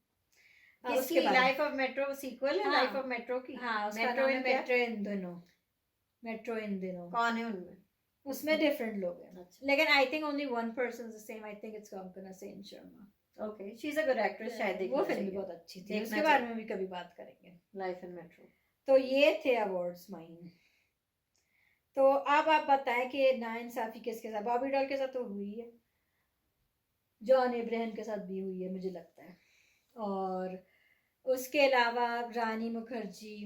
किसकी? लाइफ ऑफ मेट्रो सीक्वल है? लाइफ ऑफ मेट्रो की? हाँ, उसका मेट्रो नाम है इन क्या? मेट्रो इन दिनों। मेट्रो इन दिनों। कौन है उनमें? उसमें डिफरेंट लोग हैं, अच्छा। लेकिन I think only one person is the same. I think it's Konkona Sen Sharma. Okay, she is a good actress, शायद वो फिल्म भी बहुत अच्छी थी, देखना उसके बारे में भी कभी बात करेंगे। Life in metro. तो ये थे अवार्ड्स माइन। तो अब आप बताएं कि नाइंसाफी किसके साथ? बॉबी डॉल के साथ तो हुई है, जॉन अब्राहम के साथ भी हुई है मुझे लगता है, और उसके अलावा रानी मुखर्जी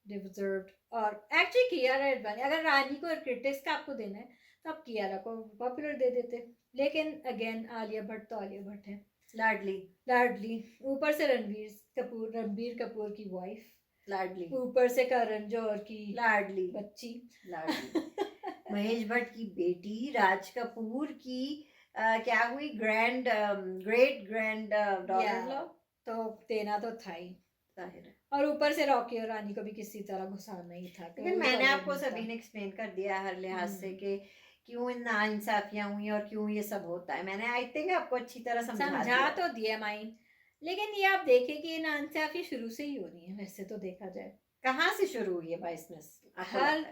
डिजर्व्ड, और एक्चुअली कियारा एडवानी। अगर रानी को क्रिटिक्स का आपको देना है तो आप कियारा को पॉपुलर दे देते, लेकिन अगेन आलिया भट्ट तो आलिया भट्ट है, लाडली लाडली। ऊपर से रणबीर कपूर की वाइफ, लाडली। ऊपर से करण जौहर की लाडली बच्ची, लाडली। महेश भट्ट की बेटी, राज कपूर की क्या हुई, ग्रेट ग्रैंड डॉटर। तो देना तो था ही, जाहिर है। और ऊपर से रॉकी और रानी को भी किसी तरह घुसाना ही था। लेकिन मैंने आपको सभी ने एक्सप्लेन कर दिया हर लिहाज से कि क्यों नाइंसाफियां हुई और क्यों ये सब होता है। मैंने आई थिंक आपको अच्छी तरह समझा तो दिया माइन, लेकिन ये आप देखें कि ये नाइंसाफी शुरू से ही हो रही है वैसे तो देखा जाए। कहाँ से शुरू हुई है बाइसनेस? हर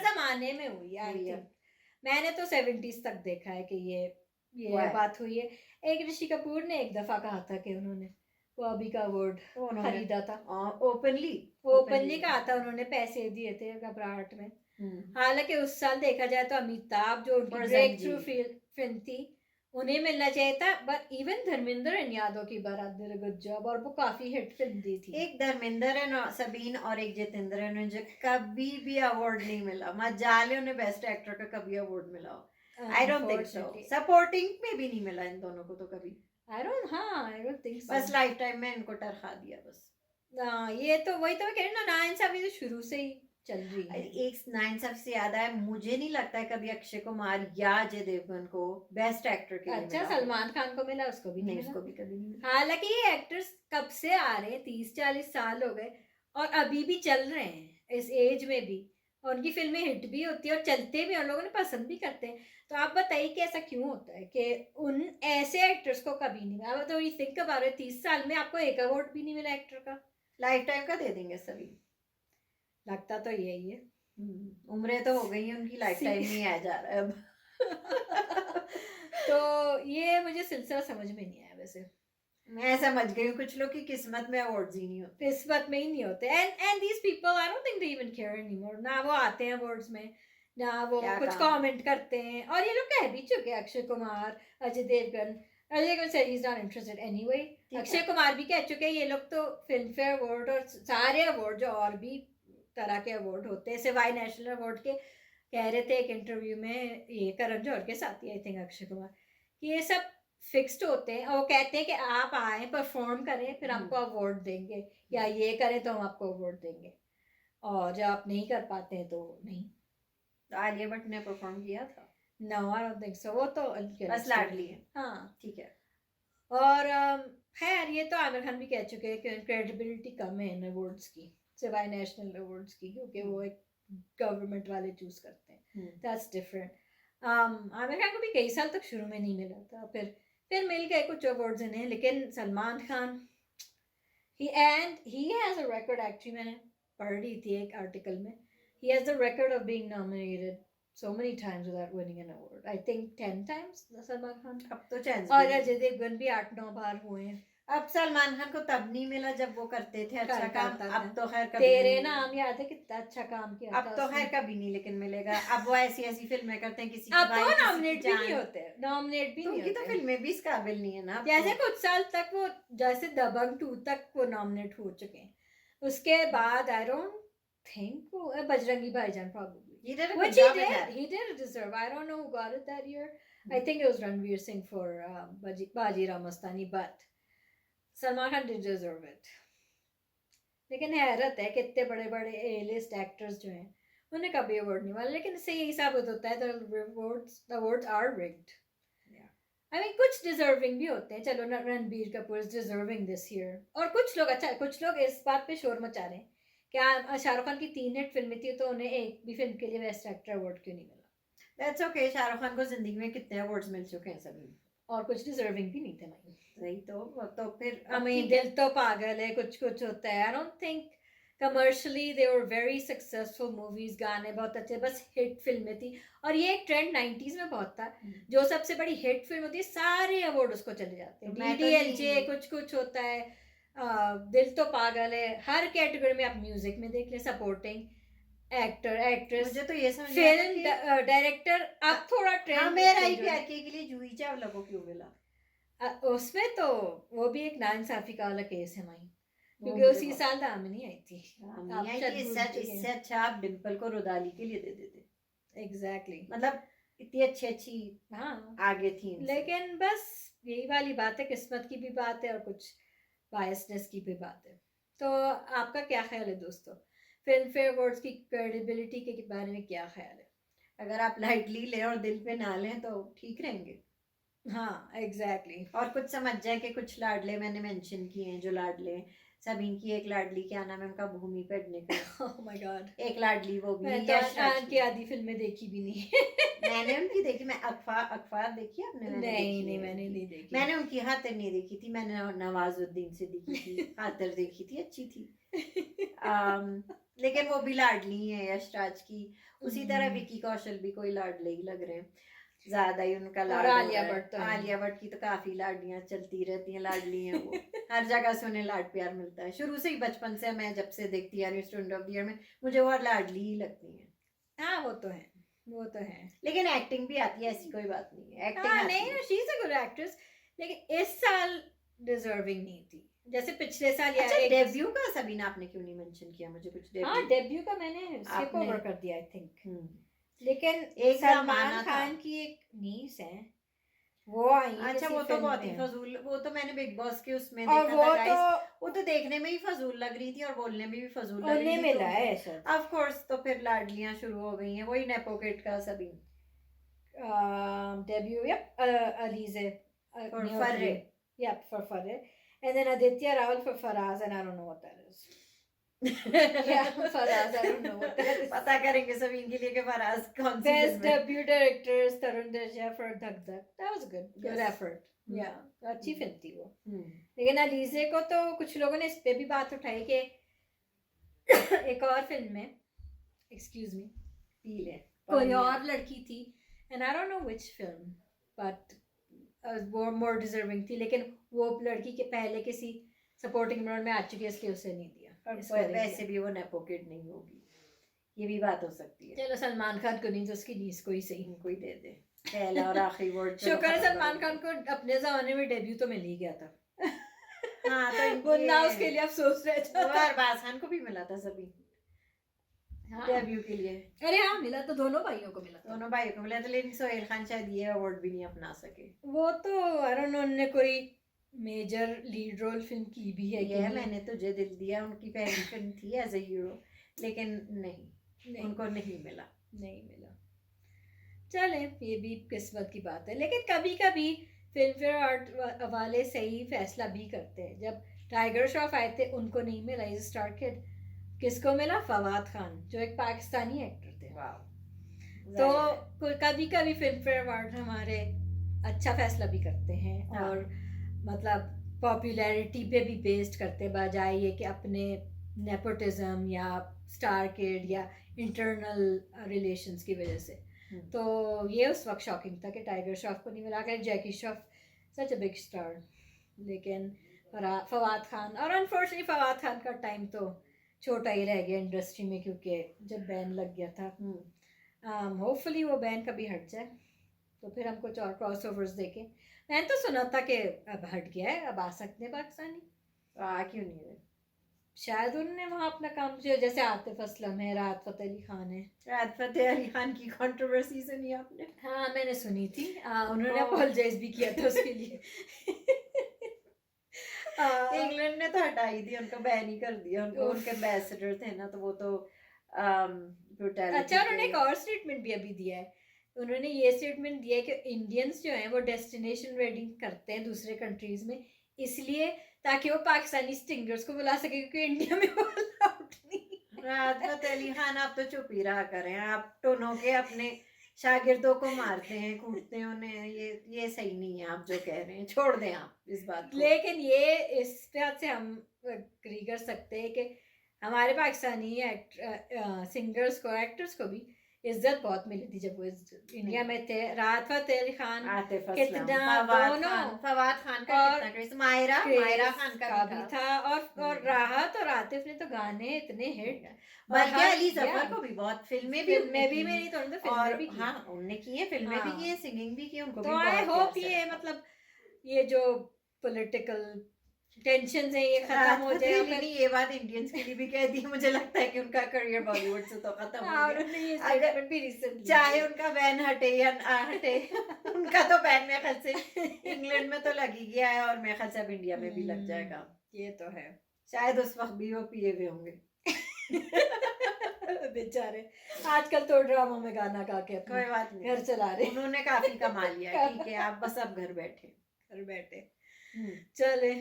जमाने में हुई है। मैंने तो 70s तक देखा है कि ये बात हुई है। एक ऋषि कपूर ने एक दफा कहा था कि उन्होंने बॉबी का अवार्ड खरीदा था, ओपनली कहा था, उन्होंने पैसे दिए थे घबराहट में। हालांकि उस साल देखा जाए तो अमिताभ, जो उनकी ब्रेक थ्रू फिल्म थी, उन्हें मिलना चाहिए था, but even Dharmendra and Yadav की बारात डिड अ गुड जॉब, और वो काफी हिट फिल्म दी थी। एक धर्मेंद्र एंड सबीन और एक जितेंद्र एंड मुझे कभी भी अवार्ड नहीं मिला। मजाले उन्हें बेस्ट एक्टर का कभी अवार्ड मिला? आई डोंट थिंक सो। सपोर्टिंग में भी नहीं मिला इन दोनों को तो कभी। आई डोंट थिंक सो। बस लाइफ टाइम में इनको टरखा दिया बस। ये तो वही तो मैं कह रही हूँ ना, नाइंसाफी तो शुरू से ही चल रही है। एक नाइंसाफी से याद आया, मुझे नहीं लगता है कभी अक्षय कुमार या अजय देवगन को बेस्ट एक्टर के लिए अच्छा, सलमान खान को मिला, उसको भी नहीं, उसको भी कभी नहीं मिला। हालांकि ये एक्टर्स कब से आ रहे हैं, 30-40 साल हो गए, और अभी भी चल रहे हैं इस एज में भी, और उनकी फिल्में हिट भी होती है और चलते भी, और लोगों ने पसंद भी करते हैं। तो आप बताइए कि ऐसा क्यों होता है कि उन ऐसे एक्टर्स को कभी नहीं मिला? तो ये थिंक अबाउट इट, 30 साल में आपको एक अवार्ड भी नहीं मिला एक्टर का। लाइफ टाइम का दे देंगे सभी, लगता तो यही है। उम्रें तो हो गई हैं उनकी, लाइफ टाइम नहीं आया जा रहा है अब। तो ये मुझे सिलसिला समझ में नहीं आया वैसे। मैं समझ गई हूँ, कुछ लोग की किस्मत में अवार्ड्स ही नहीं होते। किस्मत में ही नहीं होते। And these people, I don't think they even care anymore. ना वो आते हैं अवार्ड्स में, ना वो कुछ कमेंट करते हैं, और ये लोग कह भी चुके हैं, Akshay Kumar, Ajay Devgan said he's not interested anyway। Akshay Kumar भी कह चुके हैं ये लोग तो फिल्म फेयर अवार्ड और सारे अवार्ड जो और भी तरह के अवार्ड होते हैं सिवाय नेशनल अवार्ड के, कह रहे थे एक इंटरव्यू में, ये करण जौहर के साथ ही आई थिंक अक्षय कुमार, कि ये सब फिक्स्ड होते हैं, और वो कहते हैं कि आप आए परफॉर्म करें फिर आपको अवार्ड देंगे, या ये करें तो हम आपको अवार्ड देंगे, और जब आप नहीं कर पाते हैं तो नहीं। आलिया भट्ट ने परफॉर्म किया था? No, I don't think so। वो तो बस लाडली है। हाँ ठीक है। और खैर ये तो आमिर खान भी कह चुके हैं कि क्रेडिबिलिटी कम है इन अवार्ड्स की, सिवाय नेशनल अवार्ड्स की, क्योंकि वो एक गवर्नमेंट वाले चूज करते हैं। That's different. आमिर खान को भी कई साल तक शुरू में नहीं मिला था, फिर मिल गए कुछ अवार्ड्स इन्हें। लेकिन Salman Khan, he has a record, actually मैंने पढ़ रही थी एक आर्टिकल में, he has the record of being nominated so many times without winning an award। I think 10 times Salman Khan. अब तो चांस, और अजय देवगन भी 8-9 बार हुए हैं। अब सलमान खान को तब नहीं मिला जब वो करते थे अच्छा काम, अब तो खैर कभी तेरे नहीं नाम याद है कितना अच्छा काम किया अब था तो उसने। खैर कभी नहीं लेकिन मिलेगा। अब वो ऐसी ऐसी फिल्में करते हैं किसी की अब तो भाई वो किसी की नॉमिनेट भी नहीं जान, होते, नॉमिनेट भी तो नहीं उनकी तो होते। फिल्में भी इस काबिल नहीं है ना अब जैसे तो। कुछ साल तक वो, जैसे दबंग 2 तक वो नॉमिनेट हो चुके हैं, उसके बाद आई डोंट थिंक वो बजरंगी भाईजान probably, He did a good which he job in did, that. he did deserve. I don't know who got it that year. I think it was Ranveer Singh for Baji Ramastani, but Salman Khan did deserve it. लेकिन हैरत है कितने बड़े बड़े ए list actors जो हैं उन्हें कभी अवार्ड नहीं मिला, लेकिन इससे यही साबित होता है the awards are rigged. I mean कुछ डिजर्विंग भी होते हैं, चलो Ranbir Kapoor is deserving this year, और कुछ लोग, अच्छा कुछ लोग इस बात पे शोर मचा रहे हैं क्या शाहरुख खान की 3 हिट फिल्में थी तो उन्हें एक भी फिल्म के लिए बेस्ट एक्टर अवार्ड क्यों नहीं मिला। दैट्स ओके, शाहरुख खान को जिंदगी में कितने अवार्ड्स मिल चुके हैं सभी, और कुछ डिजर्विंग भी नहीं थे भाई। सही तो फिर आई मीन दिल तो पागल है, कुछ कुछ होता है, आई don't think commercially they were very successful movies, गाने बहुत अच्छे, बस हिट फिल्में थी। और ये एक ट्रेंड 90s में बहुत था, जो सबसे बड़ी हिट फिल्म होती है सारे अवार्ड उसको चले जाते हैं, तो मैं तो DDLJ नहीं- कुछ कुछ होता है, दिल तो पागल है, हर कैटेगरी में आप म्यूजिक में देख लें, सपोर्टिंग एक्टर एक्ट्रेस, मुझे तो ये समझ नहीं आता फिल्म कि डायरेक्टर, अब थोड़ा ट्रेंड हाँ मेरा ही प्यार किए के लिए जूही चावला को क्यों मिला, उसमें तो वो भी एक नाइंसाफी का वाला केस है माई, वो क्योंकि मुझे उसी बहुत- साल दामिनी आई थी। नहीं आप आई शायद थी, भूल इससे चुके इससे हैं। अच्छा आप डिम्पल को रुदाली के लिए दे देते, एग्जैक्टली मतलब इतनी अच्छी अच्छी हाँ, आगे थी इनसे। लेकिन बस यही वाली बात है, किस्मत की भी बात है और कुछ बायसनेस की भी बात है। तो आपका क्या ख्याल है दोस्तों, फिल्म फेयर अवार्ड्स की क्रेडिबिलिटी के बारे में क्या ख्याल है? अगर आप लाइटली लें और दिल पे ना लें तो ठीक रहेंगे। हाँ एग्जैक्टली। और कुछ समझ जाए कि कुछ लाडले मैंने मेंशन किए हैं जो लाडले हैं, सबीन की एक लाडली, क्या नाम है उनका, भूमि पेडनेकर, ओह माय गॉड, एक लाडली वो भी मैं तो यश राज आन की आधी फिल्में देखी भी नहीं। मैंने उनकी देखी, मैं अखबार देखी आपने? मैंने नहीं देखी नहीं है मैंने उनकी। नहीं देखी। मैंने उनकी खातिर नहीं देखी थी, मैंने नवाजुद्दीन से देखी थी, खातिर देखी थी, अच्छी थी। लेकिन वो भी लाडली है यशराज की, उसी तरह विकी कौशल भी कोई लाडले ही लग रहे हैं, ज्यादा ही उनका और लाड हो आलिया रहा है। भट्ट तो है। आलिया भट्ट की तो काफी लाडलियां चलती रहती हैं, लाडली हैं वो, हर जगह से उन्हें लाड प्यार मिलता है शुरू से ही, बचपन से मैं जब से देखती आ रही हूँ स्टूडेंट ऑफ द ईयर में, मुझे वो लाडली ही लगती है। हाँ वो तो है, वो तो है। लेकिन एक्टिंग भी आती है, ऐसी कोई बात नहीं है, एक्टिंग हाँ आती नहीं है। ना, she is a good actress, लेकिन इस साल डिजर्विंग नहीं थी, जैसे पिछले साल या अच्छा एक डेब्यू का सबीना आपने क्यों नहीं मेंशन किया, मुझे कुछ डेब्यू। हाँ डेब्यू का मैंने स्किप आपने- ओवर कर दिया आई थिंक, हम्म, लेकिन एक सलमान जमाना था। खान की एक नीस है, वो आई है अच्छा किसी वो तो फिल्म बहुत ही में। फजूल, वो तो मैंने बिग बॉस के उसमें और देखा वो था guys, तो वो तो देखने में ही फजूल लग रही थी और बोलने में भी फजूल लग उन्हें रही थी, मिला है शायद, ऑफ कोर्स तो फिर लाडलियां शुरू हो गई हैं, वही नेपोकेट का Sabeen debut yep, Alize For Neotri. Farre. Yep, for Farre. And then Aditya Rawal for Faraz, and I don't know what that is. Yeah, Faraz, I don't know what that is. पता करेंगे सबीन के लिए कि फराज कौन सी Best फिल्म है। debut directors Tarun Derja for Dhak Dhak. That was good. Good Yes. effort. Yeah, अच्छी film थी वो। हम्म, लेकिन अलीजे को तो कुछ लोगों ने इस पे भी बात उठाई कि एक और फिल्म में, एक्सक्यूज मी, पी ले कोई और लड़की थी, and I don't know which film, but वो मोर डिजर्विंग थी, लेकिन वो लड़की के पहले किसी सपोर्टिंग रोल में आ चुकी है, इसलिए उसे नहीं दिया। इसको दे वैसे दिया। भी वो नेपोकेट नहीं होगी, ये भी बात हो सकती है, चलो सलमान खान को नहीं तो उसकी नीस को ही सही। इनको ही दे दे पहला और आखिरी वर्ड। शुक्र है सलमान खान को अपने जमाने में डेब्यू तो मिल ही गया था। हाँ तो वो ना उसके लिए अफसोस रह जाता। अरबाज खान को भी मिला था सभी हाँ। डेब्यू के लिए, अरे हाँ मिला तो, दोनों भाइयों को मिला था। दोनों भाइयों को मिला था, लेकिन सोहेल खान शायद ये अवार्ड भी नहीं अपना सके। वो तो आई डोंट नो उन्होंने कोई मेजर लीड रोल फिल्म की भी है कि ये नहीं। मैंने तुझे दिल दिया उनकी पहली फिल्म थी एज ए हीरो, लेकिन नहीं उनको नहीं मिला। नहीं मिला। चले ये भी किस्मत की बात है, लेकिन कभी कभी फिल्म फेयर आर्ट वाले सही फैसला भी करते हैं। जब टाइगर श्रॉफ आए थे उनको नहीं मिला इज स्टार किड, किसको मिला? फवाद खान, जो एक पाकिस्तानी एक्टर थे। तो कभी कभी फिल्म फेयर अवार्ड हमारे अच्छा फैसला भी करते हैं, हाँ। और मतलब पॉपुलैरिटी पे भी बेस्ड करते, बजाय ये कि अपने नेपोटिज्म या स्टार किड या इंटरनल रिलेशंस की वजह से। तो ये उस वक्त शॉकिंग था कि टाइगर श्रॉफ को नहीं मिला, कर जैकी श्रॉफ सच अ बिग स्टार, लेकिन और फवाद खान, और अनफॉर्चुनेटली फवाद खान का टाइम तो छोटा ही रह गया इंडस्ट्री में, क्योंकि जब बैन लग गया था। होपफुली वो बैन कभी हट जाए तो फिर हम कुछ और क्रॉसओवर्स देखें। मैंने तो सुना था कि अब हट गया है, अब आ सकते हैं पाकिस्तानी। क्यों नहीं रहे? शायद उन्होंने वहाँ अपना काम जो, जैसे आतिफ असलम है, राहत फ़तेह अली खान है। राहत फ़तेह अली खान की कंट्रोवर्सी सुनी आपने? हाँ मैंने सुनी थी, उन्होंने उनको अपोलोजाइज भी किया था उसके लिए। इंग्लैंड ने तो हटाई थी, उनको बैन ही कर दिया उनको। उनके एम्बेसडर थे ना, तो वो तो ब्रूटैलिटी अच्छा, उन्होंने एक और स्टेटमेंट भी अभी दिया है। उन्होंने ये स्टेटमेंट दिया है कि इंडियंस जो हैं वो डेस्टिनेशन वेडिंग करते हैं दूसरे कंट्रीज में, इसलिए ताकि वो पाकिस्तानी स्टिंगर्स को बुला सके, क्योंकि इंडिया में वो अलाउड नहीं। राहत फ़तेह अली खान, आप तो चुप ही रहा करें। आप टोनो के अपने शागिर्दों को मारते हैं, कूटते हैं उन्हें, ये सही नहीं है आप जो कह रहे हैं। छोड़ दें आप इस बात को। लेकिन ये इस बात से हम एग्री कर सकते हैं कि हमारे पाकिस्तानी सिंगर्स को, एक्टर्स को भी इज्जत बहुत मिली थी जब वो इंडिया में थे। राहत फ़तेह अली खान, आतिफ असलम, कितना दोनों, फवाद खान का और कितना क्रेज, मायरा खान का भी भी था, और राहत और आतिफ ने तो गाने इतने हिट, बल्कि अली जफर को भी बहुत फिल्में भी मेरी तो उन्होंने फिल्में भी की। हाँ उनने की है, फिल्में भी की है, सिंगिंग भी की, उनको तो भी आई बहुत होप प्यार से ये रखा। मतलब ये जो पॉलिटिकल टेंशन है ये खत्म हो जाए। राहत ने ये बात इंडियंस के लिए भी कह दी। मुझे लगता है कि उनका करियर बॉलीवुड से तो खत्म हो और गया। उन्होंने ये अगर स्टेटमेंट भी रिसेंटली, चाहे उनका बैन हटे या ना हटे, उनका तो बैन मेरे ख्याल से इंग्लैंड में तो लग ही गया है, और मेरे ख्याल से अब इंडिया में भी लग जाएगा। ये तो है। शायद उस वक्त भी वो पिए हुए होंगे। बेचारे आजकल तो ड्रामा में गाना गा के कोई बात नहीं, घर चला रहे। उन्होंने काफी कमा लिया है। ठीक है, आप बस अब घर बैठे। चले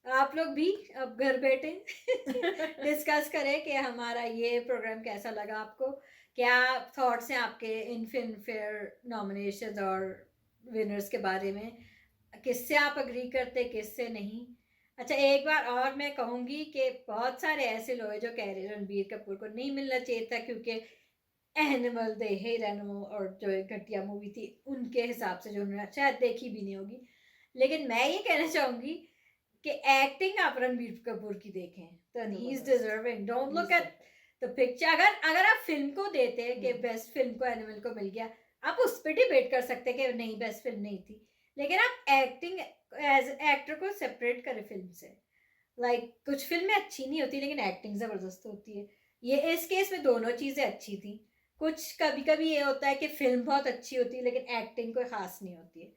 आप लोग भी अब घर बैठे डिस्कस करें कि हमारा ये प्रोग्राम कैसा लगा आपको, क्या थॉट्स हैं आपके इन फिल्म फेयर नॉमिनेशन और विनर्स के बारे में, किससे आप अग्री करते किससे नहीं। अच्छा, एक बार और मैं कहूँगी कि बहुत सारे ऐसे लोग हैं जो कह रहे हैं रणबीर कपूर को नहीं मिलना चाहिए था, क्योंकि एनिमल दे हे रेनो और जो एक घटिया मूवी थी उनके हिसाब से, जो उन्होंने शायद देखी भी नहीं होगी। लेकिन मैं ये कहना चाहूँगी कि एक्टिंग आप रणबीर कपूर की देखें तो he is deserving. Don't look at the picture. अगर आप फिल्म को देते हैं कि बेस्ट फिल्म को एनिमल को मिल गया, आप उस पर डिबेट कर सकते हैं कि नहीं बेस्ट फिल्म नहीं थी, लेकिन आप एक्टिंग एज एक्टर को सेपरेट करें फिल्म से। लाइक कुछ फिल्में अच्छी नहीं होती लेकिन एक्टिंग ज़बरदस्त होती है, ये इस केस में दोनों चीज़ें अच्छी थी। कुछ कभी कभी ये होता है कि फिल्म बहुत अच्छी होती है लेकिन एक्टिंग कोई खास नहीं होती है।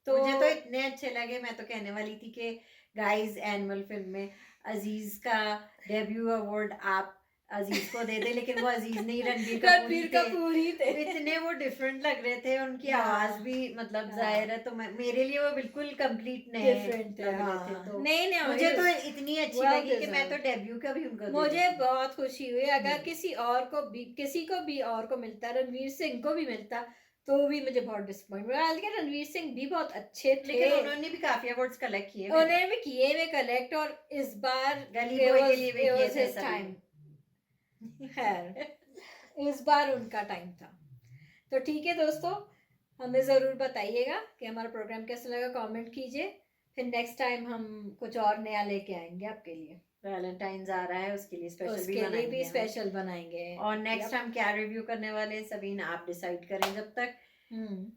तो मुझे तो इतने अच्छे लगे, मैं तो कहने वाली थी कि गाइस एनिमल फिल्म में अजीज का डेब्यू अवार्ड आप अजीज को दे दे, लेकिन वो अजीज नहीं, रणबीर कपूर ही थे। इतने वो डिफरेंट लग रहे थे, उनकी आवाज भी मतलब जाहिर है, तो मेरे लिए वो बिल्कुल कंप्लीट नए डिफरेंट लग रहे थे। तो नहीं मुझे तो इतनी अच्छी लगी कि मैं तो डेब्यू का भी उनको मुझे बहुत खुशी हुई। अगर किसी को भी और को मिलता, रणवीर सिंह को भी मिलता तो भी मुझे बहुत डिसअपॉइंट हुआ। लेकिन रणवीर सिंह भी बहुत अच्छे थे, लेकिन उन्होंने भी काफी अवार्ड्स कलेक्ट किए, उन्होंने भी किए हुए कलेक्ट, और इस बार गली बॉय के लिए भी किए थे टाइम। खैर इस बार उनका टाइम था। तो ठीक है दोस्तों, हमें ज़रूर बताइएगा कि हमारा प्रोग्राम कैसा लगा, कमेंट कीजिए। फिर नेक्स्ट टाइम हम कुछ और नया लेके आएंगे आपके लिए। वैलेंटाइन्स आ रहा है, उसके लिए स्पेशल बनाएंगे। और नेक्स्ट हम क्या रिव्यू करने वाले हैं सबीन आप डिसाइड करें। जब तक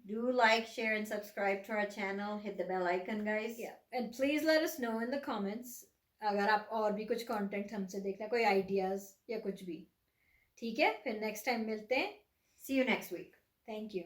do like, share and subscribe to our channel, hit the bell icon guys, and please let us know in the comments अगर आप और भी कुछ कंटेंट हमसे देखना, कोई आइडियाज या कुछ भी। ठीक है, फिर नेक्स्ट टाइम मिलते हैं। see you next week. Thank you.